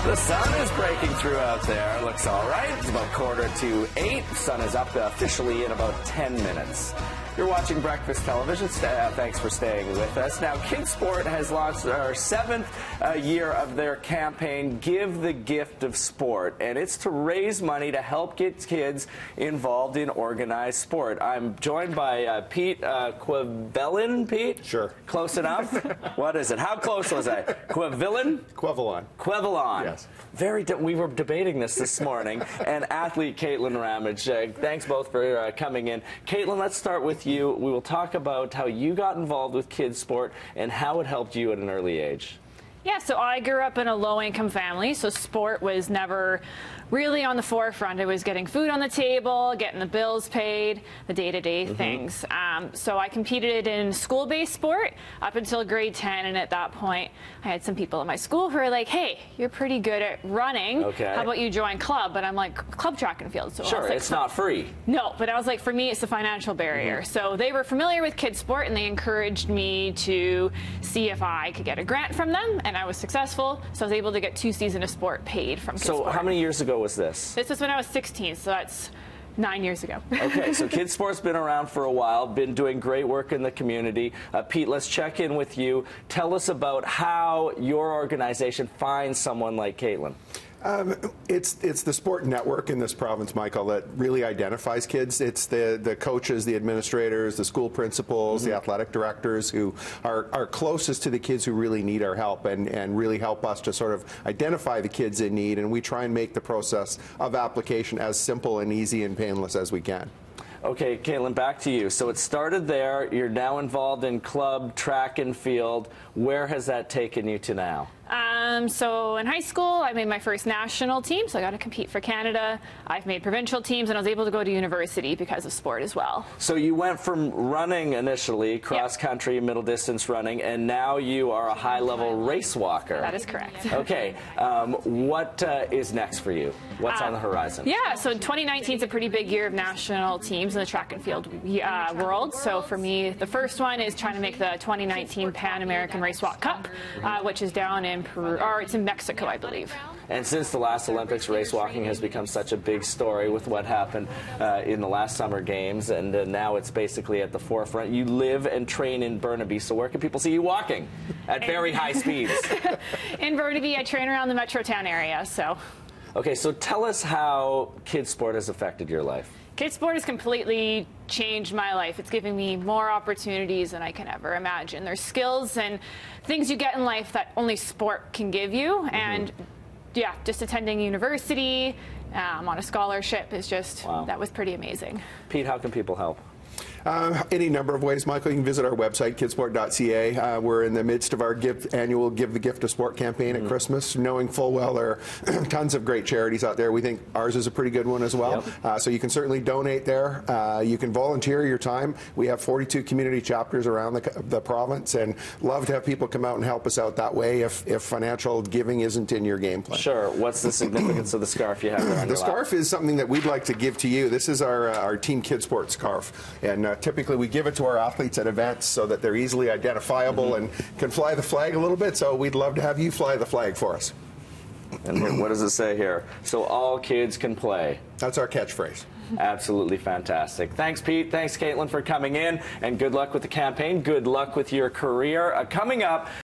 The sun is breaking through out there. Looks all right. It's about 7:45. Sun is up officially in about 10 minutes. You're watching Breakfast Television. Thanks for staying with us. Now, KidSport has launched our 7th year of their campaign, Give the Gift of Sport. And it's to raise money to help get kids involved in organized sport. I'm joined by Pete Quavelin. Pete? Sure. Close enough? What is it? How close was I? Quavelin? Quavelon. Quavelon. Yes. We were debating this morning. And athlete Caitlin Ramage. Thanks both for coming in. Caitlin, let's start with you. We will talk about how you got involved with KidSport and how it helped you at an early age. Yeah, so I grew up in a low-income family, so sport was never really on the forefront. It was getting food on the table, getting the bills paid, the day-to-day things. So I competed in school-based sport up until grade 10, and at that point, I had some people at my school who were like, hey, you're pretty good at running. Okay. How about you join club? But I'm like, club track and field. So Sure, like, it's not free. No, but I was like, for me, it's the financial barrier. So they were familiar with KidSport, and they encouraged me to see if I could get a grant from them, and I was successful. So I was able to get 2 seasons of sport paid from KidSport. So how many years ago was this? This was when I was 16, so that's 9 years ago. Okay, so KidSport's been around for a while, been doing great work in the community. Pete, let's check in with you. Tell us about how your organization finds someone like Caitlin. It's the sport network in this province, Michael, that really identifies kids. It's the coaches, the administrators, the school principals, the athletic directors who are closest to the kids who really need our help and really help us to sort of identify the kids in need. And we try and make the process of application as simple and easy and painless as we can. Okay, Caitlin, back to you. So it started there. You're now involved in club, track and field. Where has that taken you to now? So in high school, I made my first national team, so I got to compete for Canada. I've made provincial teams, and I was able to go to university because of sport as well. So you went from running initially, cross-country, middle distance running, and now you are a high-level race walker. That is correct. Okay. What is next for you? What's on the horizon? Yeah, so 2019 is a pretty big year of national teams in the track and field world. So for me, the first one is trying to make the 2019 Pan American Race Walk Cup, which is down in Peru, or it's in Mexico, I believe. And since the last Olympics, race walking has become such a big story with what happened in the last Summer Games, and now it's basically at the forefront. You live and train in Burnaby, so where can people see you walking at very high speeds? In Burnaby, I train around the Metrotown area, so. Okay, so tell us how KidSport has affected your life. KidSport has completely changed my life. It's giving me more opportunities than I can ever imagine. There's skills and things you get in life that only sport can give you. And yeah, just attending university on a scholarship is just, that was pretty amazing. Pete, how can people help? Any number of ways, Michael. You can visit our website, kidsport.ca. We're in the midst of our annual Give the Gift of Sport campaign at Christmas, knowing full well there are tons of great charities out there. We think ours is a pretty good one as well. So you can certainly donate there. You can volunteer your time. We have 42 community chapters around the province, and love to have people come out and help us out that way if financial giving isn't in your game plan. Sure. What's the significance of the scarf you have there on your lap? The scarf is something that we'd like to give to you. This is our Team KidSport scarf. And typically we give it to our athletes at events so that they're easily identifiable and can fly the flag a little bit. So we'd love to have you fly the flag for us. And what does it say here? So all kids can play. That's our catchphrase. Absolutely fantastic. Thanks, Pete. Thanks, Caitlin, for coming in. And good luck with the campaign. Good luck with your career. Coming up,